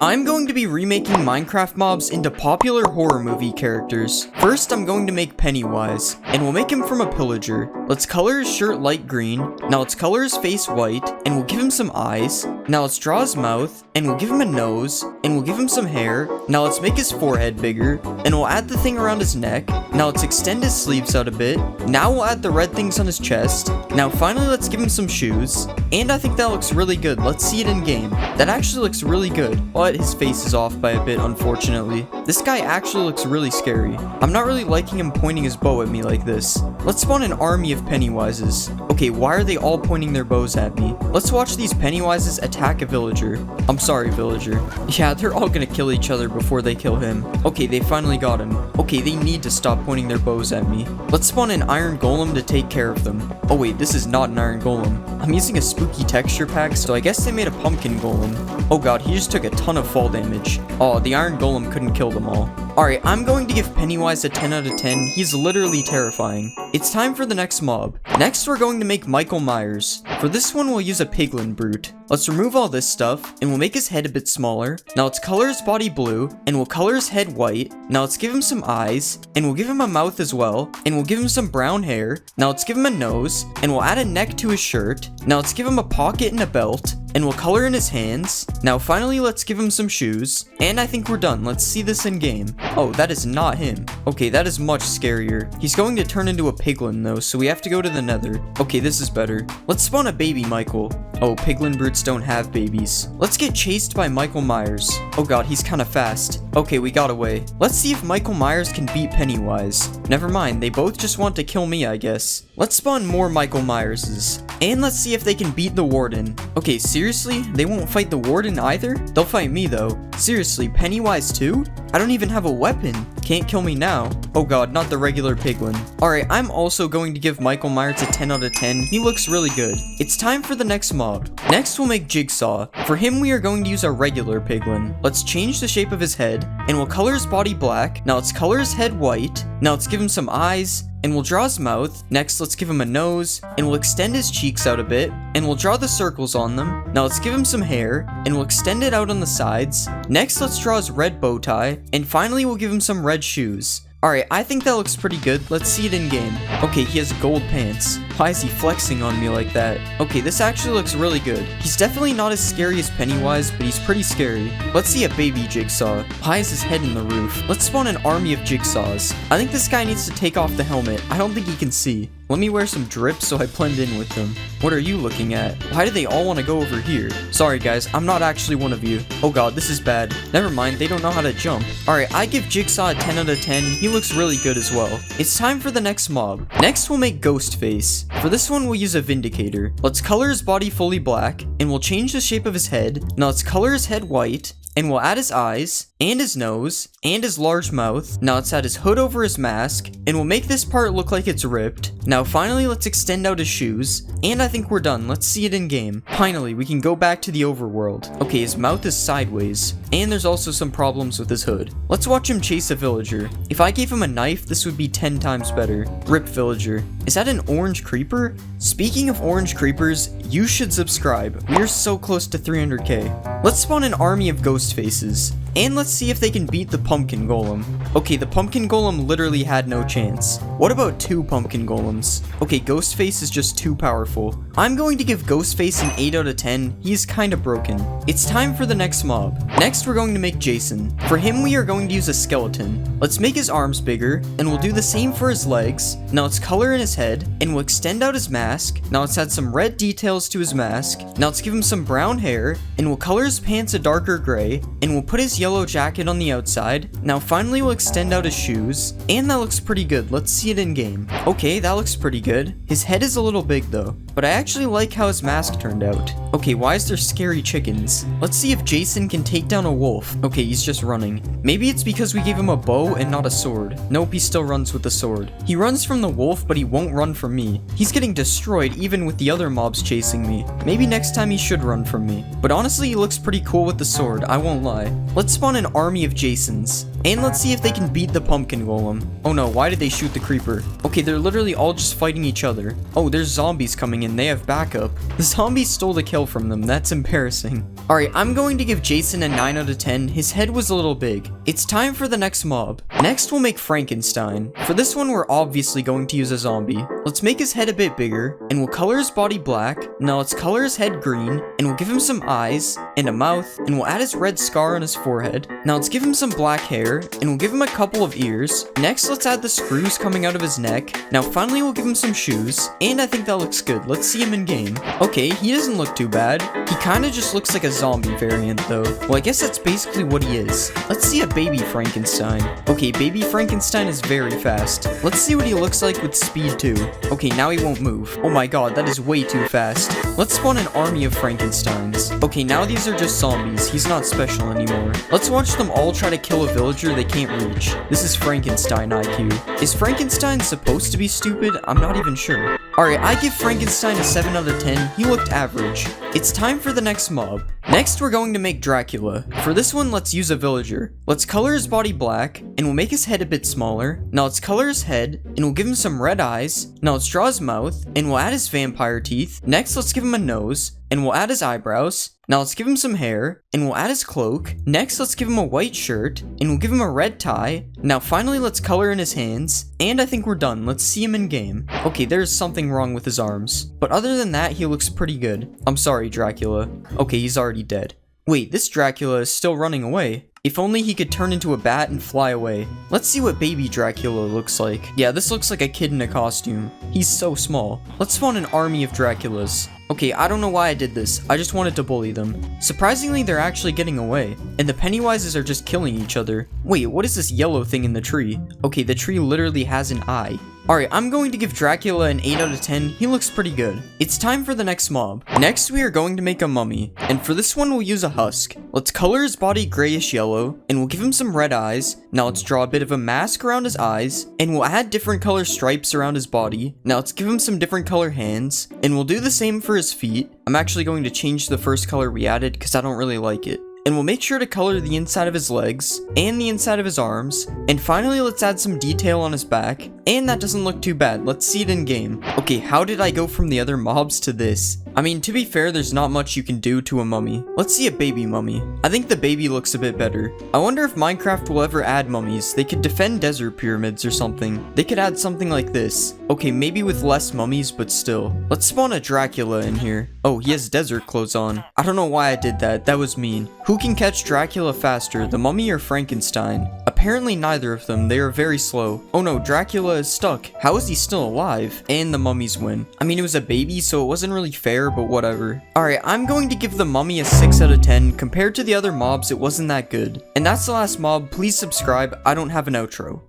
I'm going to be remaking Minecraft mobs into popular horror movie characters. First, I'm going to make Pennywise, and we'll make him from a pillager. Let's color his shirt light green. Now let's color his face white, and we'll give him some eyes. Now let's draw his mouth, and we'll give him a nose, and we'll give him some hair. Now let's make his forehead bigger, and we'll add the thing around his neck. Now let's extend his sleeves out a bit. Now we'll add the red things on his chest. Now finally let's give him some shoes. And I think that looks really good. Let's see it in game. That actually looks really good, but his face is off by a bit, unfortunately. This guy actually looks really scary. I'm not really liking him pointing his bow at me like this. Let's spawn an army of Pennywises. Okay, why are they all pointing their bows at me? Let's watch these Pennywises attack a villager. I'm sorry, villager. Yeah, they're all gonna kill each other before they kill him. Okay, they finally got him. Okay, they need to stop pointing their bows at me. Let's spawn an iron golem to take care of them. Oh wait, this is not an iron golem. I'm using a spooky texture pack, so I guess they made a pumpkin golem. Oh god, he just took a ton of fall damage. Oh, the iron golem couldn't kill them all. Alright, I'm going to give Pennywise a 10 out of 10. He's literally terrifying. It's time for the next mob. Next, we're going to make Michael Myers. For this one, we'll use a piglin brute. Let's remove all this stuff, and we'll make his head a bit smaller. Now let's color his body blue, and we'll color his head white. Now let's give him some eyes, and we'll give him a mouth as well, and we'll give him some brown hair. Now let's give him a nose, and we'll add a neck to his shirt. Now let's give him a pocket and a belt, and we'll color in his hands. Now finally, let's give him some shoes, and I think we're done. Let's see this in game. Oh, that is not him. Okay, that is much scarier. He's going to turn into a piglin though, so we have to go to the nether. Okay, this is better. Let's spawn a baby Michael. Oh, piglin brutes don't have babies. Let's get chased by Michael Myers. Oh god, he's kind of fast. Okay, we got away. Let's see if Michael Myers can beat Pennywise. Never mind, they both just want to kill me, I guess. Let's spawn more Michael Myerses. And let's see if they can beat the warden. Okay, seriously? They won't fight the warden either? They'll fight me though. Seriously, Pennywise too? I don't even have a weapon. Can't kill me now. Oh god, not the regular piglin. Alright, I'm also going to give Michael Myers a 10 out of 10. He looks really good. It's time for the next mob. Next, we'll make Jigsaw. For him, we are going to use a regular piglin. Let's change the shape of his head, and we'll color his body black. Now let's color his head white. Now let's give him some eyes, and we'll draw his mouth. Next, let's give him a nose, and we'll extend his cheeks out a bit, and we'll draw the circles on them. Now let's give him some hair, and we'll extend it out on the sides. Next, let's draw his red bow tie, and finally, we'll give him some red shoes. Alright, I think that looks pretty good. Let's see it in game. Okay, he has gold pants. Why is he flexing on me like that? Okay, this actually looks really good. He's definitely not as scary as Pennywise, but he's pretty scary. Let's see a baby Jigsaw. Why is his head in the roof? Let's spawn an army of Jigsaws. I think this guy needs to take off the helmet. I don't think he can see. Let me wear some drips so I blend in with them. What are you looking at? Why do they all want to go over here? Sorry guys, I'm not actually one of you. Oh god, this is bad. Never mind, they don't know how to jump. Alright, I give Jigsaw a 10 out of 10. He looks really good as well. It's time for the next mob. Next, we'll make Ghostface. For this one, we'll use a Vindicator. Let's color his body fully black, and we'll change the shape of his head. Now let's color his head white, and we'll add his eyes, and his nose, and his large mouth. Now let's add his hood over his mask, and we'll make this part look like it's ripped. Now finally, let's extend out his shoes, and I think we're done. Let's see it in game. Finally, we can go back to the overworld. Okay, his mouth is sideways, and there's also some problems with his hood. Let's watch him chase a villager. If I gave him a knife, this would be 10 times better. Rip villager. Is that an orange creeper? Speaking of orange creepers, you should subscribe. We are so close to 300k. Let's spawn an army of ghost faces. And let's see if they can beat the pumpkin golem. Okay, the pumpkin golem literally had no chance. What about 2 pumpkin golems? Okay, Ghostface is just too powerful. I'm going to give Ghostface an 8 out of 10. He's kinda broken. It's time for the next mob. Next, we're going to make Jason. For him, we are going to use a skeleton. Let's make his arms bigger, and we'll do the same for his legs. Now let's color in his head, and we'll extend out his mask. Now let's add some red details to his mask. Now let's give him some brown hair, and we'll color his pants a darker gray, and we'll put his yellow jacket on the outside. Now finally, we'll extend out his shoes, and that looks pretty good. Let's see it in game. Okay, that looks pretty good. His head is a little big though, but I actually like how his mask turned out. Okay, why is there scary chickens? Let's see if Jason can take down a wolf. Okay, he's just running. Maybe it's because we gave him a bow and not a sword. Nope, he still runs with the sword. He runs from the wolf, but he won't run from me. He's getting destroyed even with the other mobs chasing me. Maybe next time he should run from me. But honestly, he looks pretty cool with the sword, I won't lie. Let's spawn an army of Jasons. And let's see if they can beat the pumpkin golem. Oh no, why did they shoot the creeper? Okay, they're literally all just fighting each other. Oh, there's zombies coming in. They have backup. The zombies stole the kill from them. That's embarrassing. Alright, I'm going to give Jason a 9 out of 10. His head was a little big. It's time for the next mob. Next, we'll make Frankenstein. For this one, we're obviously going to use a zombie. Let's make his head a bit bigger, and we'll color his body black. Now let's color his head green, and we'll give him some eyes and a mouth, and we'll add his red scar on his forehead. Now let's give him some black hair, and we'll give him a couple of ears. Next, let's add the screws coming out of his neck. Now finally, we'll give him some shoes, and I think that looks good. Let's see him in game. Okay, he doesn't look too bad. He kind of just looks like a zombie variant though. Well, I guess that's basically what he is. Let's see a baby Frankenstein. Okay, baby Frankenstein is very fast. Let's see what he looks like with speed too. Okay, now he won't move. Oh my god, that is way too fast. Let's spawn an army of Frankensteins. Okay, now these are just zombies. He's not special anymore. Let's watch them all try to kill a villager they can't reach. This is Frankenstein IQ. Is Frankenstein supposed to be stupid? I'm not even sure. Alright, I give Frankenstein a 7 out of 10. He looked average. It's time for the next mob. Next, we're going to make Dracula. For this one, let's use a villager. Let's color his body black, and we'll make his head a bit smaller. Now let's color his head, and we'll give him some red eyes. Now let's draw his mouth, and we'll add his vampire teeth. Next, let's give him a nose, and we'll add his eyebrows. Now let's give him some hair, and we'll add his cloak. Next, let's give him a white shirt, and we'll give him a red tie. Now finally, let's color in his hands, and I think we're done. Let's see him in game. Okay, there's something wrong with his arms, but other than that, he looks pretty good. I'm sorry, Dracula. Okay, he's already dead. Wait, this Dracula is still running away. If only he could turn into a bat and fly away. Let's see what baby Dracula looks like. Yeah, this looks like a kid in a costume. He's so small. Let's spawn an army of Draculas. Okay, I don't know why I did this. I just wanted to bully them. Surprisingly, they're actually getting away. And the Pennywises are just killing each other. Wait, what is this yellow thing in the tree? Okay, the tree literally has an eye. Alright, I'm going to give Dracula an 8 out of 10. He looks pretty good. It's time for the next mob. Next, we are going to make a mummy. And for this one, we'll use a husk. Let's color his body grayish yellow, and we'll give him some red eyes. Now let's draw a bit of a mask around his eyes, and we'll add different color stripes around his body. Now let's give him some different color hands, and we'll do the same for his feet. I'm actually going to change the first color we added because I don't really like it. And we'll make sure to color the inside of his legs and the inside of his arms. And finally, let's add some detail on his back. And that doesn't look too bad. Let's see it in game. Okay, how did I go from the other mobs to this? I mean, to be fair, there's not much you can do to a mummy. Let's see a baby mummy. I think the baby looks a bit better. I wonder if Minecraft will ever add mummies. They could defend desert pyramids or something. They could add something like this. Okay, maybe with less mummies, but still. Let's spawn a Dracula in here. Oh, he has desert clothes on. I don't know why I did that. That was mean. Who can catch Dracula faster, the mummy or Frankenstein? Apparently neither of them. They are very slow. Oh no, Dracula is stuck. How is he still alive? And the mummies win. I mean, it was a baby, so it wasn't really fair, but whatever. Alright, I'm going to give the mummy a 6 out of 10. Compared to the other mobs, it wasn't that good. And that's the last mob. Please subscribe. I don't have an outro.